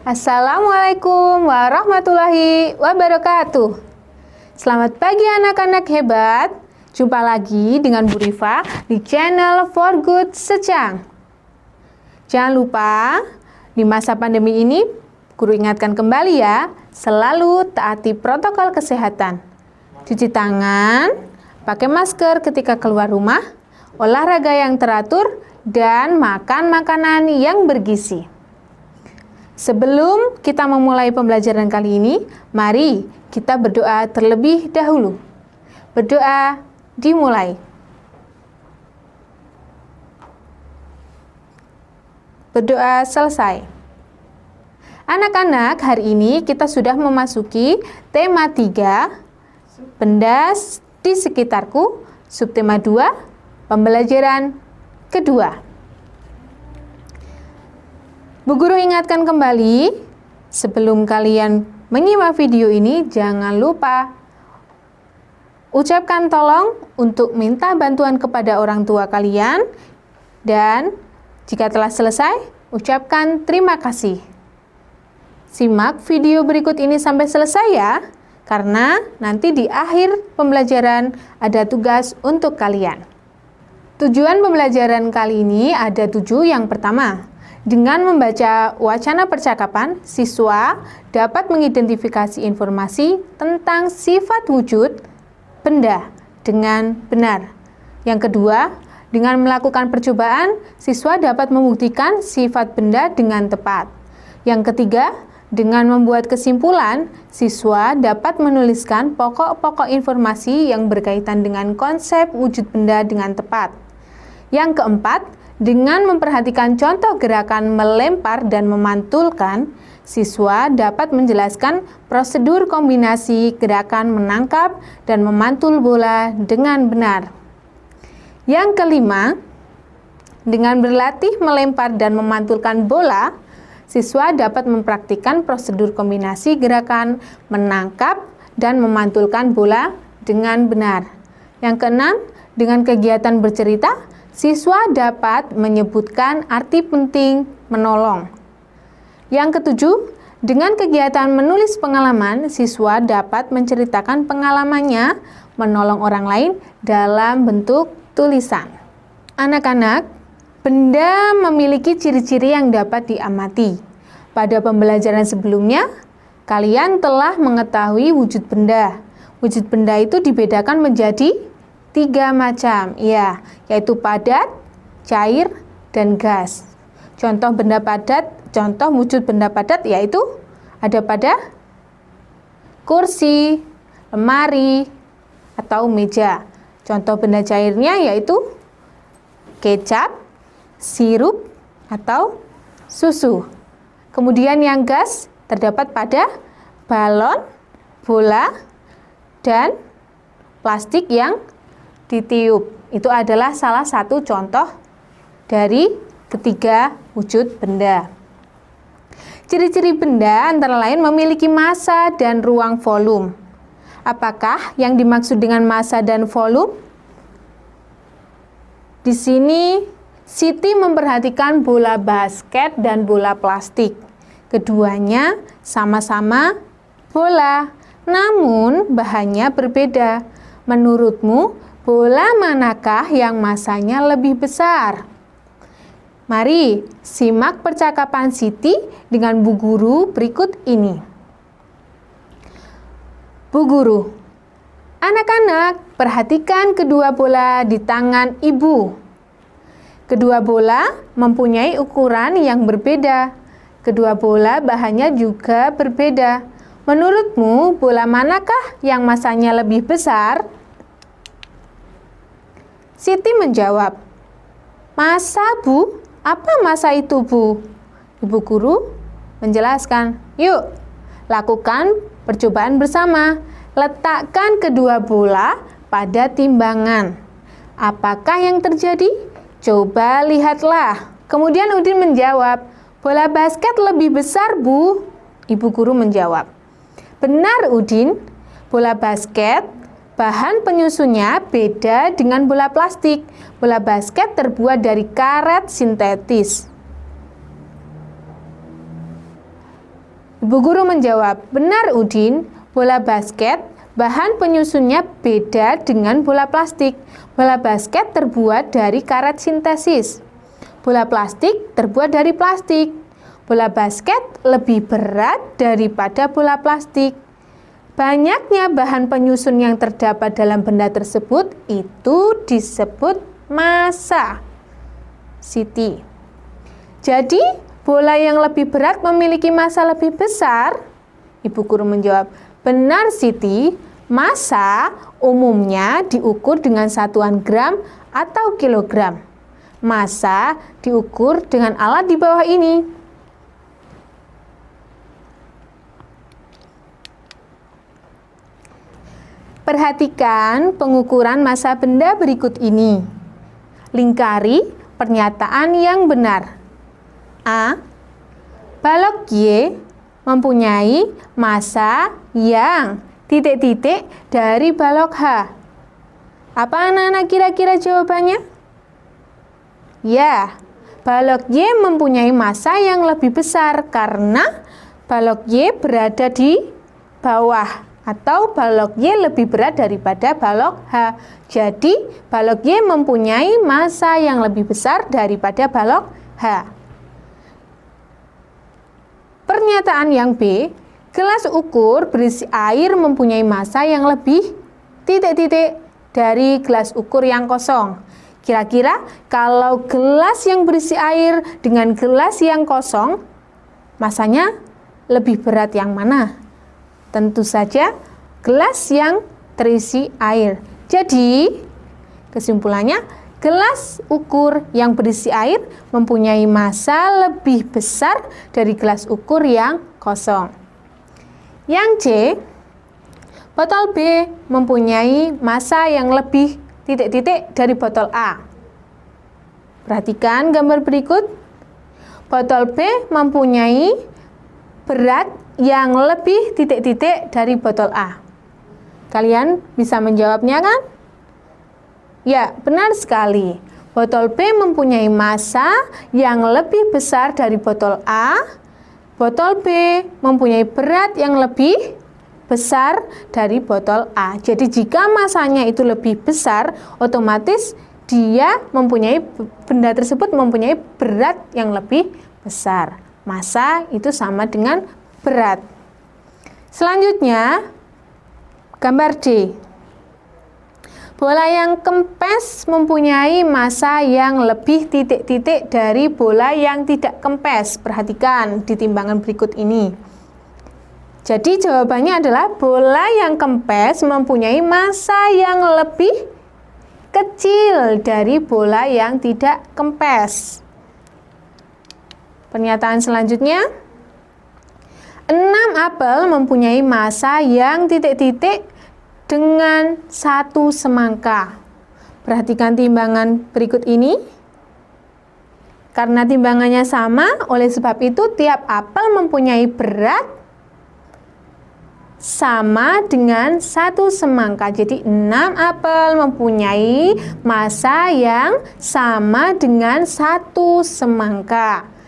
Assalamualaikum warahmatullahi wabarakatuh. Selamat pagi anak-anak hebat. Jumpa lagi dengan Bu Rifa di channel For Good Secang. Jangan lupa, di masa pandemi ini, guru ingatkan kembali ya, selalu taati protokol kesehatan. Cuci tangan, pakai masker ketika keluar rumah, olahraga yang teratur, dan makan makanan yang bergizi. Sebelum kita memulai pembelajaran kali ini, mari kita berdoa terlebih dahulu. Berdoa dimulai. Berdoa selesai. Anak-anak, hari ini kita sudah memasuki tema 3, benda di sekitarku, subtema 2, pembelajaran kedua. Bu Guru ingatkan kembali, sebelum kalian menyimak video ini, jangan lupa ucapkan tolong untuk minta bantuan kepada orang tua kalian, dan jika telah selesai, ucapkan terima kasih. Simak video berikut ini sampai selesai ya, karena nanti di akhir pembelajaran ada tugas untuk kalian. Tujuan pembelajaran kali ini ada 7. Yang pertama, dengan membaca wacana percakapan, siswa dapat mengidentifikasi informasi tentang sifat wujud benda dengan benar. Yang kedua, dengan melakukan percobaan, siswa dapat membuktikan sifat benda dengan tepat. Yang ketiga, dengan membuat kesimpulan, siswa dapat menuliskan pokok-pokok informasi yang berkaitan dengan konsep wujud benda dengan tepat. Yang keempat, dengan memperhatikan contoh gerakan melempar dan memantulkan, siswa dapat menjelaskan prosedur kombinasi gerakan menangkap dan memantul bola dengan benar. Yang kelima, dengan berlatih melempar dan memantulkan bola, siswa dapat mempraktikkan prosedur kombinasi gerakan menangkap dan memantulkan bola dengan benar. Yang keenam, dengan kegiatan bercerita, siswa dapat menyebutkan arti penting menolong. Yang ketujuh, dengan kegiatan menulis pengalaman, siswa dapat menceritakan pengalamannya menolong orang lain dalam bentuk tulisan. Anak-anak, benda memiliki ciri-ciri yang dapat diamati. Pada pembelajaran sebelumnya, kalian telah mengetahui wujud benda. Wujud benda itu dibedakan menjadi 3 macam, ya, yaitu padat, cair, dan gas. Contoh wujud benda padat yaitu ada pada kursi, lemari, atau meja. Contoh benda cairnya yaitu kecap, sirup, atau susu. Kemudian yang gas terdapat pada balon, bola, dan plastik yang ditiup. Itu adalah salah satu contoh dari ketiga wujud benda. Ciri-ciri benda antara lain memiliki massa dan ruang volume. Apakah yang dimaksud dengan massa dan volume? Di sini Siti memperhatikan bola basket dan bola plastik. Keduanya sama-sama bola, namun bahannya berbeda. Menurutmu, bola manakah yang massanya lebih besar? Mari simak percakapan Siti dengan Bu Guru berikut ini. Bu Guru, anak-anak, perhatikan kedua bola di tangan ibu. Kedua bola mempunyai ukuran yang berbeda. Kedua bola bahannya juga berbeda. Menurutmu, bola manakah yang massanya lebih besar? Siti menjawab, "Massa, Bu? Apa massa itu, Bu?" Ibu Guru menjelaskan, "Yuk, lakukan percobaan bersama. Letakkan kedua bola pada timbangan. Apakah yang terjadi? Coba lihatlah." Kemudian Udin menjawab, "Bola basket lebih besar, Bu." Ibu Guru menjawab, "Benar, Udin. Bola basket bahan penyusunnya beda dengan bola plastik. Bola basket terbuat dari karet sintetis. Ibu guru menjawab, benar Udin, bola basket bahan penyusunnya beda dengan bola plastik. Bola basket terbuat dari karet sintesis. Bola plastik terbuat dari plastik. Bola basket lebih berat daripada bola plastik. Banyaknya bahan penyusun yang terdapat dalam benda tersebut itu disebut massa. Siti. Jadi, bola yang lebih berat memiliki massa lebih besar? Ibu guru menjawab, benar Siti, massa umumnya diukur dengan satuan gram atau kilogram. Massa diukur dengan alat di bawah ini. Perhatikan pengukuran massa benda berikut ini. Lingkari pernyataan yang benar. A. Balok Y mempunyai massa yang titik-titik dari balok H. Apa anak-anak kira-kira jawabannya? Ya, balok Y mempunyai massa yang lebih besar karena balok Y berada di bawah. Atau balok Y lebih berat daripada balok H. Jadi, balok Y mempunyai massa yang lebih besar daripada balok H. Pernyataan yang B, gelas ukur berisi air mempunyai massa yang lebih titik-titik dari gelas ukur yang kosong. Kira-kira kalau gelas yang berisi air dengan gelas yang kosong, massanya lebih berat yang mana? Tentu saja gelas yang terisi air. Jadi, kesimpulannya, gelas ukur yang berisi air mempunyai massa lebih besar dari gelas ukur yang kosong. Yang C, botol B mempunyai massa yang lebih titik-titik dari botol A. Perhatikan gambar berikut. Botol B mempunyai berat yang lebih titik-titik dari botol A. Kalian bisa menjawabnya kan? Ya, benar sekali. Botol B mempunyai massa yang lebih besar dari botol A. Botol B mempunyai berat yang lebih besar dari botol A. Jadi jika massanya itu lebih besar, otomatis benda tersebut mempunyai berat yang lebih besar. Massa itu sama dengan berat. Selanjutnya, gambar D. Bola yang kempes mempunyai massa yang lebih titik-titik dari bola yang tidak kempes. Perhatikan di timbangan berikut ini. Jadi jawabannya adalah bola yang kempes mempunyai massa yang lebih kecil dari bola yang tidak kempes. Pernyataan selanjutnya, 6 apel mempunyai massa yang titik-titik dengan 1 semangka. Perhatikan timbangan berikut ini. Karena timbangannya sama, oleh sebab itu tiap apel mempunyai berat sama dengan 1 semangka. Jadi 6 apel mempunyai massa yang sama dengan 1 semangka.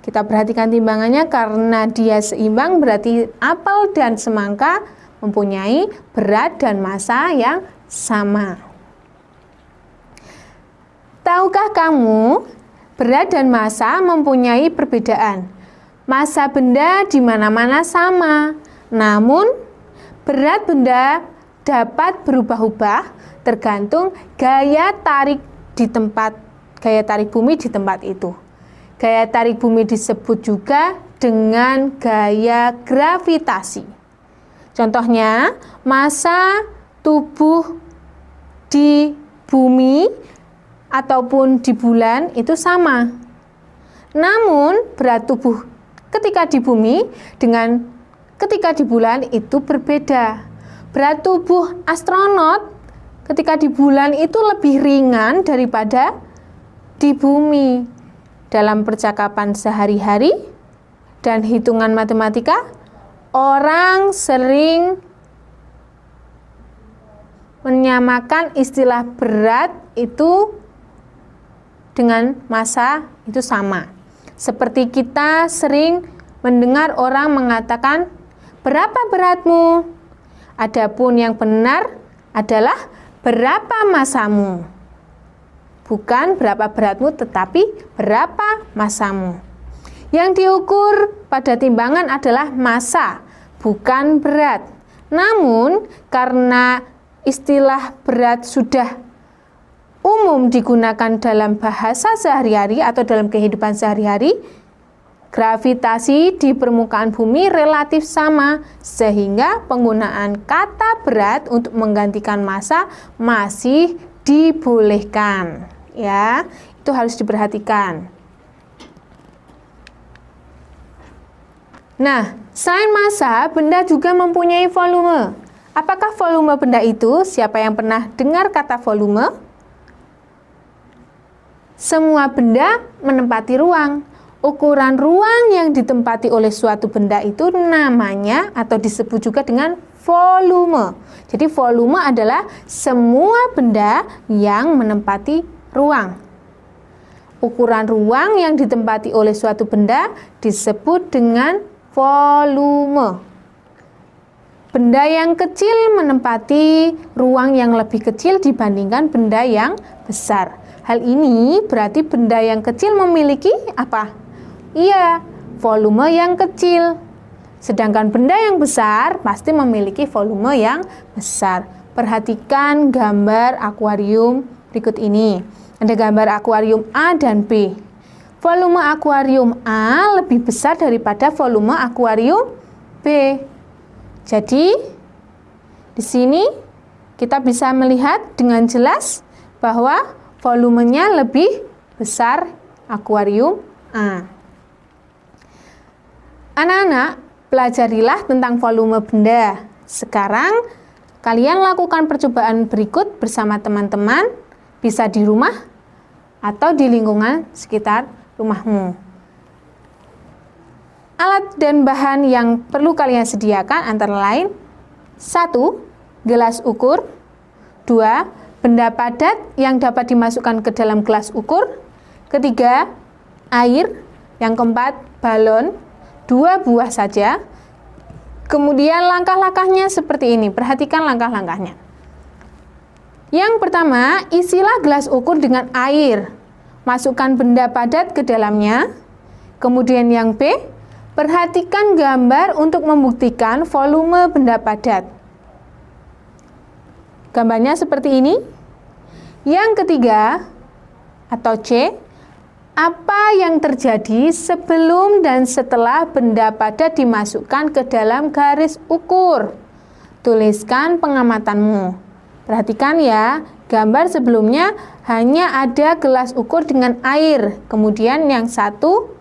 Kita perhatikan timbangannya, karena dia seimbang berarti apel dan semangka mempunyai berat dan massa yang sama. Tahukah kamu, berat dan massa mempunyai perbedaan? Massa benda di mana-mana sama, namun berat benda dapat berubah-ubah tergantung gaya tarik bumi di tempat itu. Gaya tarik bumi disebut juga dengan gaya gravitasi. Contohnya, massa tubuh di bumi ataupun di bulan itu sama. Namun, berat tubuh ketika di bumi dengan ketika di bulan itu berbeda. Berat tubuh astronot ketika di bulan itu lebih ringan daripada di bumi. Dalam percakapan sehari-hari dan hitungan matematika, orang sering menyamakan istilah berat itu dengan massa itu sama. Seperti kita sering mendengar orang mengatakan, "Berapa beratmu?" Adapun yang benar adalah berapa masamu. Bukan berapa beratmu, tetapi berapa masamu. Yang diukur pada timbangan adalah massa, bukan berat. Namun, karena istilah berat sudah umum digunakan dalam bahasa sehari-hari atau dalam kehidupan sehari-hari, gravitasi di permukaan bumi relatif sama, sehingga penggunaan kata berat untuk menggantikan massa masih dibolehkan. Ya, itu harus diperhatikan. Nah, selain massa, benda juga mempunyai volume. Apakah volume benda itu? Siapa yang pernah dengar kata volume? Semua benda menempati ruang. Ukuran ruang yang ditempati oleh suatu benda itu namanya atau disebut juga dengan volume. Jadi volume adalah semua benda yang menempati ruang. Ukuran ruang yang ditempati oleh suatu benda disebut dengan volume. Benda yang kecil menempati ruang yang lebih kecil dibandingkan benda yang besar. Hal ini berarti benda yang kecil memiliki apa? Iya, volume yang kecil. Sedangkan benda yang besar pasti memiliki volume yang besar. Perhatikan gambar akuarium berikut ini. Ada gambar akuarium A dan B. Volume akuarium A lebih besar daripada volume akuarium B. Jadi, di sini kita bisa melihat dengan jelas bahwa volumenya lebih besar akuarium A. Anak-anak, pelajarilah tentang volume benda. Sekarang, kalian lakukan percobaan berikut bersama teman-teman, bisa di rumah atau di lingkungan sekitar rumahmu. Alat dan bahan yang perlu kalian sediakan antara lain 1. Gelas ukur. 2. Benda padat yang dapat dimasukkan ke dalam gelas ukur. Ketiga, air. Yang keempat, balon. 2 buah saja. Kemudian langkah-langkahnya seperti ini. Perhatikan langkah-langkahnya. Yang pertama, isilah gelas ukur dengan air. Masukkan benda padat ke dalamnya. Kemudian yang B, perhatikan gambar untuk membuktikan volume benda padat. Gambarnya seperti ini. Yang ketiga, atau C, apa yang terjadi sebelum dan setelah benda padat dimasukkan ke dalam garis ukur? Tuliskan pengamatanmu. Perhatikan ya, gambar sebelumnya hanya ada gelas ukur dengan air. Kemudian yang satu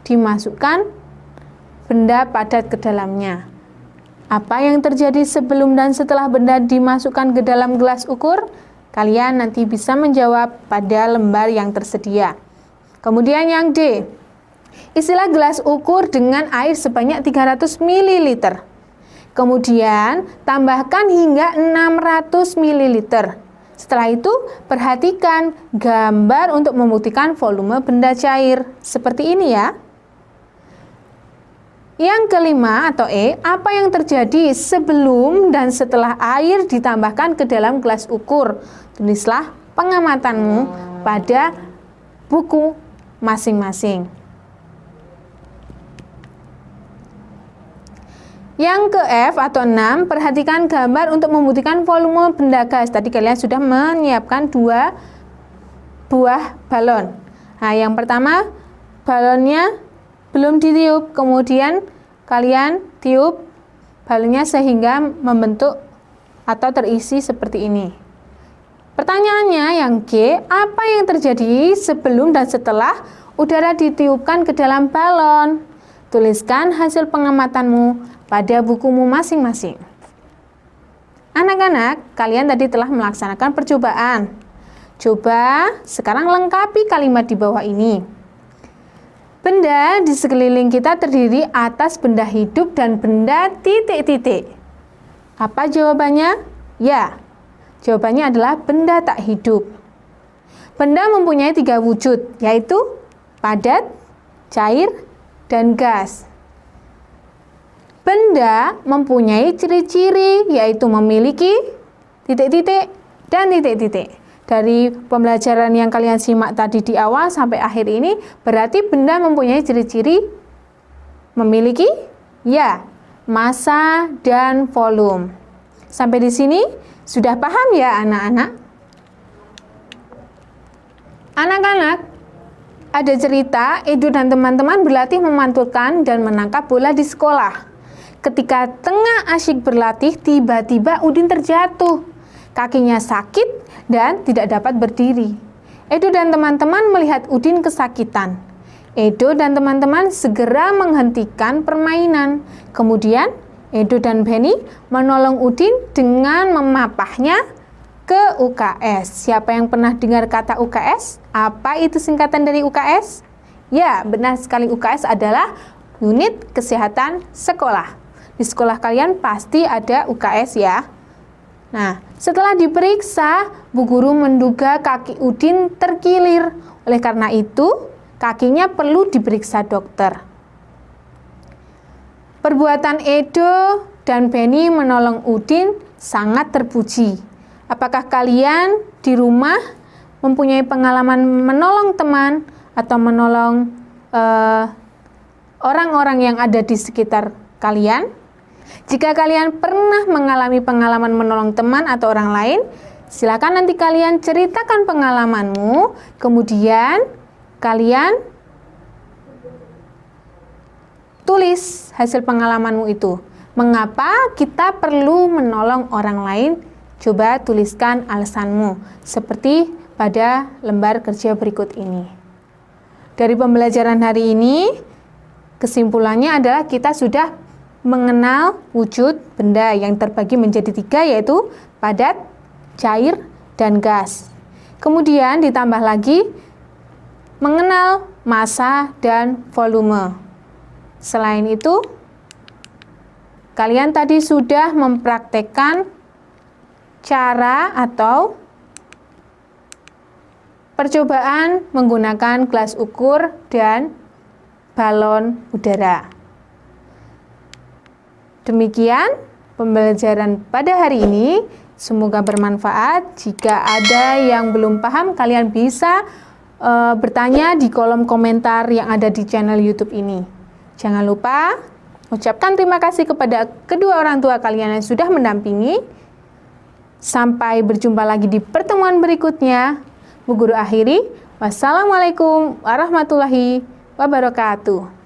dimasukkan benda padat ke dalamnya. Apa yang terjadi sebelum dan setelah benda dimasukkan ke dalam gelas ukur? Kalian nanti bisa menjawab pada lembar yang tersedia. Kemudian yang D, isilah gelas ukur dengan air sebanyak 300 ml. Kemudian tambahkan hingga 600 ml. Setelah itu perhatikan gambar untuk membuktikan volume benda cair. Seperti ini ya. Yang kelima atau E, apa yang terjadi sebelum dan setelah air ditambahkan ke dalam gelas ukur? Tulislah pengamatanmu pada buku masing-masing. Yang ke F atau 6, perhatikan gambar untuk membuktikan volume benda gas. Tadi kalian sudah menyiapkan 2 buah balon. Nah, yang pertama balonnya belum ditiup, kemudian kalian tiup balonnya sehingga membentuk atau terisi seperti ini. Pertanyaannya yang G, apa yang terjadi sebelum dan setelah udara ditiupkan ke dalam balon? Tuliskan hasil pengamatanmu pada bukumu masing-masing. Anak-anak, kalian tadi telah melaksanakan percobaan. Coba sekarang lengkapi kalimat di bawah ini. Benda di sekeliling kita terdiri atas benda hidup dan benda titik-titik. Apa jawabannya? Ya, jawabannya adalah benda tak hidup. Benda mempunyai 3 wujud, yaitu padat, cair, dan gas. Benda mempunyai ciri-ciri yaitu memiliki titik-titik dan titik-titik. Dari pembelajaran yang kalian simak tadi di awal sampai akhir ini, berarti benda mempunyai ciri-ciri memiliki ya massa dan volume. Sampai di sini sudah paham ya anak-anak? Anak-anak, ada cerita Edo dan teman-teman berlatih memantulkan dan menangkap bola di sekolah. Ketika tengah asyik berlatih, tiba-tiba Udin terjatuh. Kakinya sakit dan tidak dapat berdiri. Edo dan teman-teman melihat Udin kesakitan. Edo dan teman-teman segera menghentikan permainan. Kemudian, Edo dan Benny menolong Udin dengan memapahnya ke UKS. Siapa yang pernah dengar kata UKS? Apa itu singkatan dari UKS? Ya, benar sekali, UKS adalah unit kesehatan sekolah. Di sekolah kalian pasti ada UKS ya. Nah, setelah diperiksa, Bu Guru menduga kaki Udin terkilir. Oleh karena itu, kakinya perlu diperiksa dokter. Perbuatan Edo dan Benny menolong Udin sangat terpuji. Apakah kalian di rumah mempunyai pengalaman menolong teman atau menolong orang-orang yang ada di sekitar kalian? Jika kalian pernah mengalami pengalaman menolong teman atau orang lain, silakan nanti kalian ceritakan pengalamanmu, kemudian kalian tulis hasil pengalamanmu itu. Mengapa kita perlu menolong orang lain? Coba tuliskan alasanmu, seperti pada lembar kerja berikut ini. Dari pembelajaran hari ini, kesimpulannya adalah kita sudah mengenal wujud benda yang terbagi menjadi 3, yaitu padat, cair, dan gas. Kemudian ditambah lagi mengenal massa dan volume. Selain itu, kalian tadi sudah mempraktekkan cara atau percobaan menggunakan gelas ukur dan balon udara. Demikian pembelajaran pada hari ini, semoga bermanfaat. Jika ada yang belum paham, kalian bisa bertanya di kolom komentar yang ada di channel YouTube ini. Jangan lupa ucapkan terima kasih kepada kedua orang tua kalian yang sudah mendampingi. Sampai berjumpa lagi di pertemuan berikutnya. Bu Guru akhiri, wassalamualaikum warahmatullahi wabarakatuh.